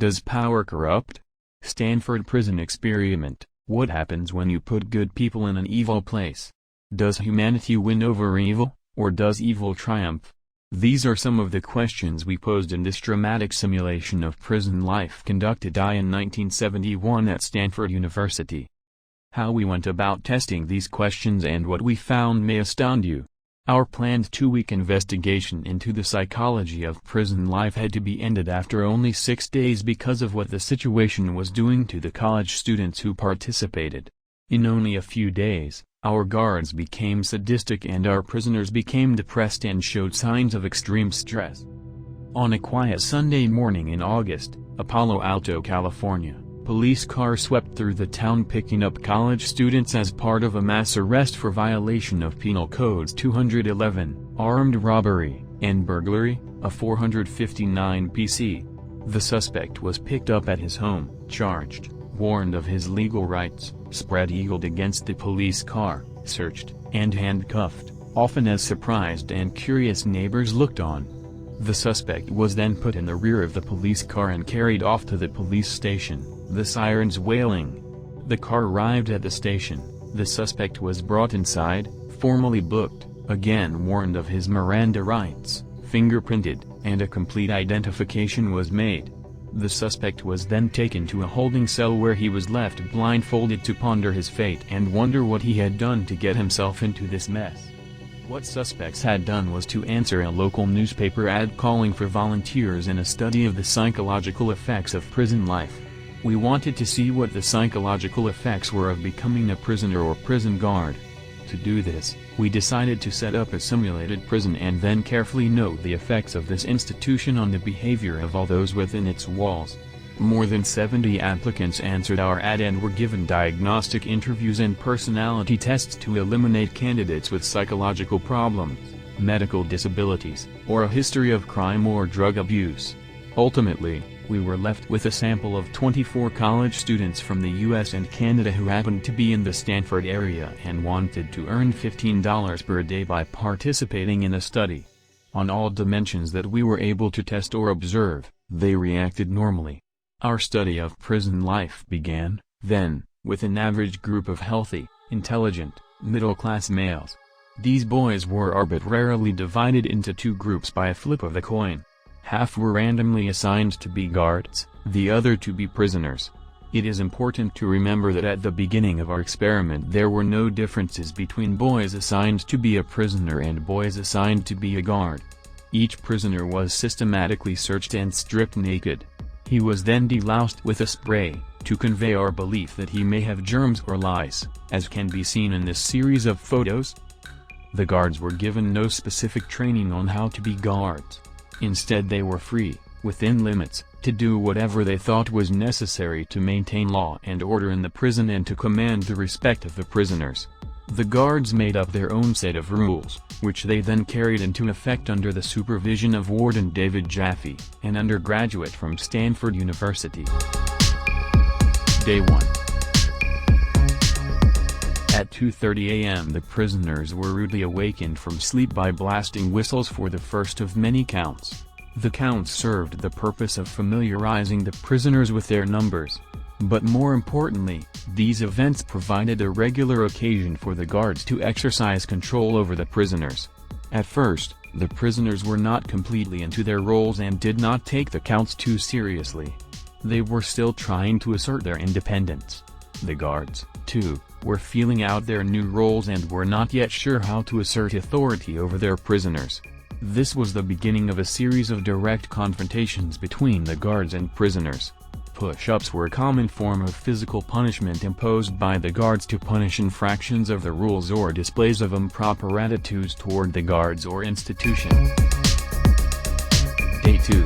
Does power corrupt? Stanford prison experiment: what happens when you put good people in an evil place? Does humanity win over evil, or does evil triumph? These are some of the questions we posed in this dramatic simulation of prison life conducted in 1971 at Stanford University. How we went about testing these questions and what we found may astound you. Our planned 2-week investigation into the psychology of prison life had to be ended after only 6 days because of what the situation was doing to the college students who participated. In only a few days, our guards became sadistic and our prisoners became depressed and showed signs of extreme stress. On a quiet Sunday morning in August, Palo Alto, California, police cars swept through the town picking up college students as part of a mass arrest for violation of Penal Codes 211, armed robbery, and burglary, a 459 PC. The suspect was picked up at his home, charged, warned of his legal rights, spread-eagled against the police car, searched, and handcuffed, often as surprised and curious neighbors looked on. The suspect was then put in the rear of the police car and carried off to the police station, the sirens wailing. The car arrived at the station, the suspect was brought inside, formally booked, again warned of his Miranda rights, fingerprinted, and a complete identification was made. The suspect was then taken to a holding cell where he was left blindfolded to ponder his fate and wonder what he had done to get himself into this mess. What suspects had done was to answer a local newspaper ad calling for volunteers in a study of the psychological effects of prison life. We wanted to see what the psychological effects were of becoming a prisoner or prison guard. To do this, we decided to set up a simulated prison and then carefully note the effects of this institution on the behavior of all those within its walls. More than 70 applicants answered our ad and were given diagnostic interviews and personality tests to eliminate candidates with psychological problems, medical disabilities, or a history of crime or drug abuse. Ultimately, we were left with a sample of 24 college students from the US and Canada who happened to be in the Stanford area and wanted to earn $15 per day by participating in a study. On all dimensions that we were able to test or observe, they reacted normally. Our study of prison life began, then, with an average group of healthy, intelligent, middle-class males. These boys were arbitrarily divided into 2 groups by a flip of the coin. Half were randomly assigned to be guards, the other to be prisoners. It is important to remember that at the beginning of our experiment there were no differences between boys assigned to be a prisoner and boys assigned to be a guard. Each prisoner was systematically searched and stripped naked. He was then deloused with a spray, to convey our belief that he may have germs or lice, as can be seen in this series of photos. The guards were given no specific training on how to be guards. Instead they were free, within limits, to do whatever they thought was necessary to maintain law and order in the prison and to command the respect of the prisoners. The guards made up their own set of rules, which they then carried into effect under the supervision of Warden David Jaffe, an undergraduate from Stanford University. Day 1. At 2:30 a.m. the prisoners were rudely awakened from sleep by blasting whistles for the first of many counts. The counts served the purpose of familiarizing the prisoners with their numbers. But more importantly, these events provided a regular occasion for the guards to exercise control over the prisoners. At first, the prisoners were not completely into their roles and did not take the counts too seriously. They were still trying to assert their independence. The guards, too, were feeling out their new roles and were not yet sure how to assert authority over their prisoners. This was the beginning of a series of direct confrontations between the guards and prisoners. Push-ups were a common form of physical punishment imposed by the guards to punish infractions of the rules or displays of improper attitudes toward the guards or institution. Day 2.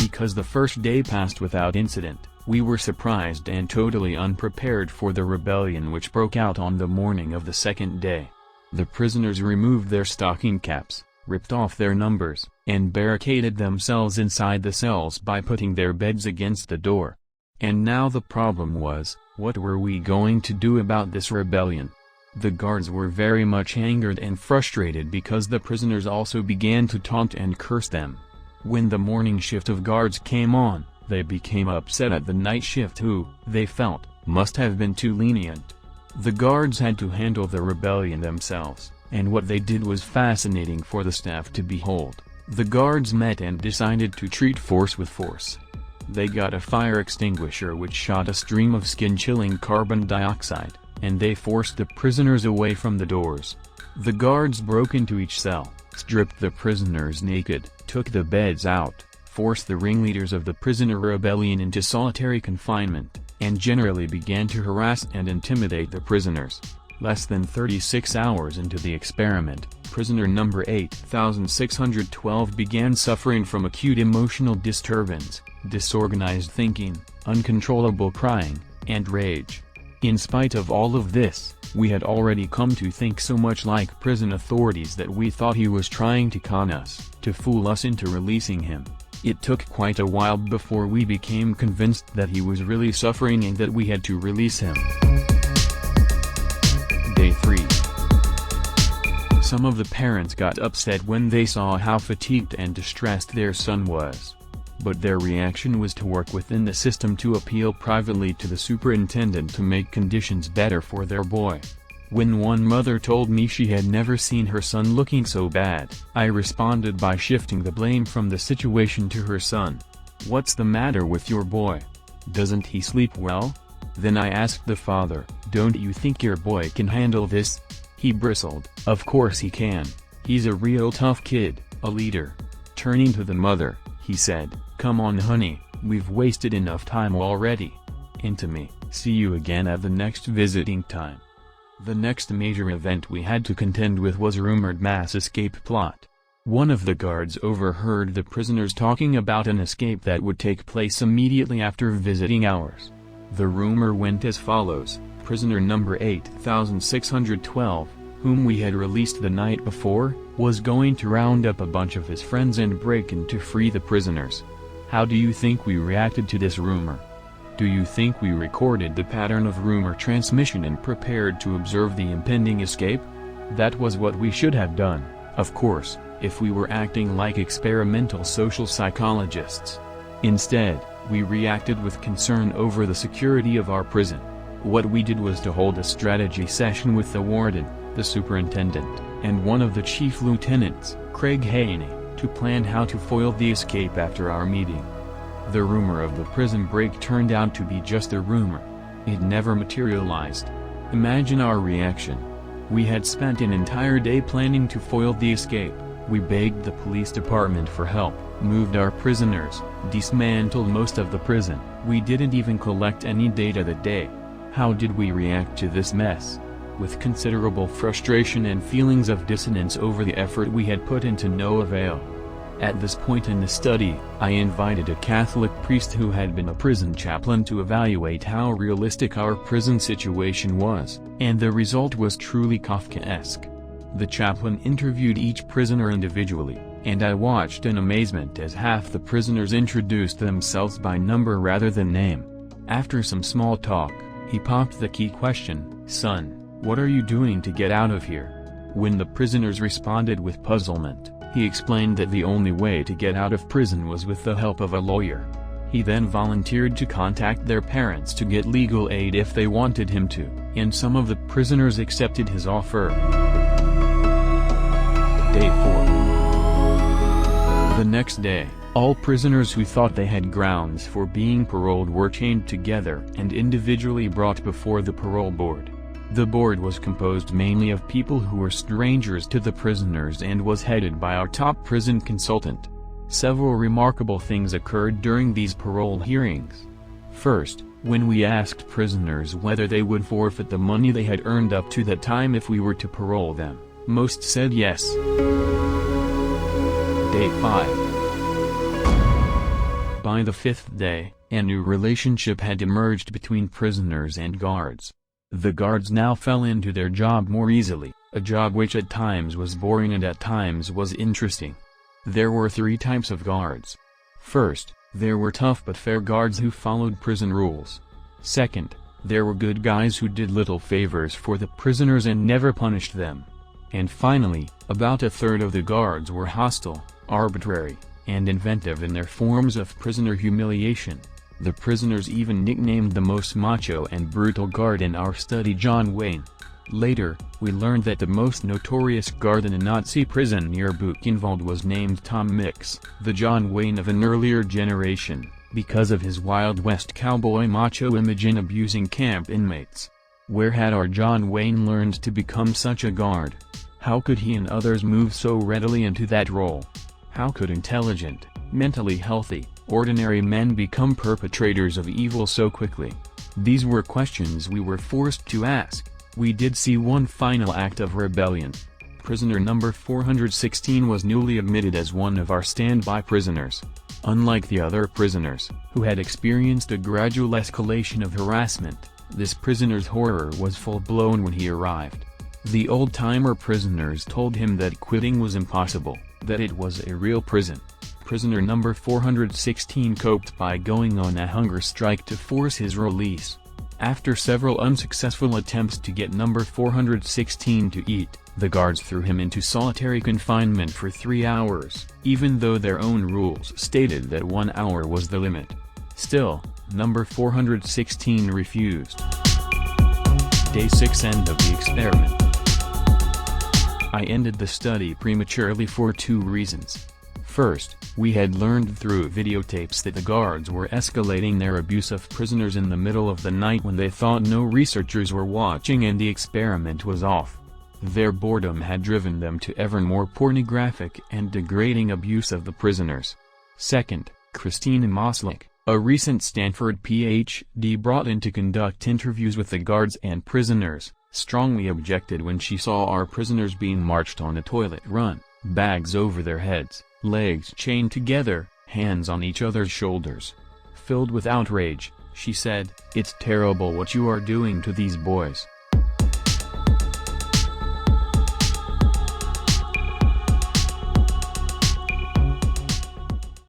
Because the first day passed without incident, we were surprised and totally unprepared for the rebellion which broke out on the morning of the second day. The prisoners removed their stocking caps, ripped off their numbers, and barricaded themselves inside the cells by putting their beds against the door. And now the problem was, what were we going to do about this rebellion? The guards were very much angered and frustrated because the prisoners also began to taunt and curse them. When the morning shift of guards came on, they became upset at the night shift who, they felt, must have been too lenient. The guards had to handle the rebellion themselves, and what they did was fascinating for the staff to behold. The guards met and decided to treat force with force. They got a fire extinguisher which shot a stream of skin-chilling carbon dioxide, and they forced the prisoners away from the doors. The guards broke into each cell, stripped the prisoners naked, took the beds out, forced the ringleaders of the prisoner rebellion into solitary confinement, and generally began to harass and intimidate the prisoners. Less than 36 hours into the experiment, prisoner number 8612 began suffering from acute emotional disturbance, disorganized thinking, uncontrollable crying, and rage. In spite of all of this, we had already come to think so much like prison authorities that we thought he was trying to con us, to fool us into releasing him. It took quite a while before we became convinced that he was really suffering and that we had to release him. Day 3. Some of the parents got upset when they saw how fatigued and distressed their son was. But their reaction was to work within the system to appeal privately to the superintendent to make conditions better for their boy. When one mother told me she had never seen her son looking so bad, I responded by shifting the blame from the situation to her son. "What's the matter with your boy? Doesn't he sleep well?" Then I asked the father, "Don't you think your boy can handle this?" He bristled, "Of course he can. He's a real tough kid, a leader." Turning to the mother, he said, "Come on honey, we've wasted enough time already. Into me, see you again at the next visiting time." The next major event we had to contend with was a rumored mass escape plot. One of the guards overheard the prisoners talking about an escape that would take place immediately after visiting hours. The rumor went as follows: prisoner number 8612, whom we had released the night before, was going to round up a bunch of his friends and break in to free the prisoners. How do you think we reacted to this rumor? Do you think we recorded the pattern of rumor transmission and prepared to observe the impending escape? That was what we should have done, of course, if we were acting like experimental social psychologists. Instead, we reacted with concern over the security of our prison. What we did was to hold a strategy session with the warden, the superintendent, and one of the chief lieutenants, Craig Haney, to plan how to foil the escape after our meeting. The rumor of the prison break turned out to be just a rumor. It never materialized. Imagine our reaction. We had spent an entire day planning to foil the escape. We begged the police department for help, moved our prisoners, dismantled most of the prison. We didn't even collect any data that day. How did we react to this mess? With considerable frustration and feelings of dissonance over the effort we had put into no avail. At this point in the study, I invited a Catholic priest who had been a prison chaplain to evaluate how realistic our prison situation was, and the result was truly Kafkaesque. The chaplain interviewed each prisoner individually, and I watched in amazement as half the prisoners introduced themselves by number rather than name. After some small talk, he popped the key question, "Son, what are you doing to get out of here?" When the prisoners responded with puzzlement, he explained that the only way to get out of prison was with the help of a lawyer. He then volunteered to contact their parents to get legal aid if they wanted him to, and some of the prisoners accepted his offer. Day 4. The next day, all prisoners who thought they had grounds for being paroled were chained together and individually brought before the parole board. The board was composed mainly of people who were strangers to the prisoners and was headed by our top prison consultant. Several remarkable things occurred during these parole hearings. First, when we asked prisoners whether they would forfeit the money they had earned up to that time if we were to parole them, most said yes. Day 5. By the 5th day, a new relationship had emerged between prisoners and guards. The guards now fell into their job more easily, a job which at times was boring and at times was interesting. There were 3 types of guards. First, there were tough but fair guards who followed prison rules. Second, there were good guys who did little favors for the prisoners and never punished them. And finally, about a third of the guards were hostile, arbitrary, and inventive in their forms of prisoner humiliation. The prisoners even nicknamed the most macho and brutal guard in our study John Wayne. Later, we learned that the most notorious guard in a Nazi prison near Buchenwald was named Tom Mix, the John Wayne of an earlier generation, because of his Wild West cowboy macho image in abusing camp inmates. Where had our John Wayne learned to become such a guard? How could he and others move so readily into that role? How could intelligent, mentally healthy, ordinary men become perpetrators of evil so quickly? These were questions we were forced to ask. We did see one final act of rebellion. Prisoner number 416 was newly admitted as one of our standby prisoners. Unlike the other prisoners, who had experienced a gradual escalation of harassment, this prisoner's horror was full-blown when he arrived. The old-timer prisoners told him that quitting was impossible, that it was a real prison. Prisoner number 416 coped by going on a hunger strike to force his release. After several unsuccessful attempts to get number 416 to eat, the guards threw him into solitary confinement for 3 hours, even though their own rules stated that 1 hour was the limit. Still, number 416 refused. Day 6 End of the experiment. I ended the study prematurely for 2 reasons. First, we had learned through videotapes that the guards were escalating their abuse of prisoners in the middle of the night when they thought no researchers were watching and the experiment was off. Their boredom had driven them to ever more pornographic and degrading abuse of the prisoners. Second, Christina Moslick, a recent Stanford Ph.D. brought in to conduct interviews with the guards and prisoners, strongly objected when she saw our prisoners being marched on a toilet run, bags over their heads, legs chained together, hands on each other's shoulders. Filled with outrage, she said, "It's terrible what you are doing to these boys."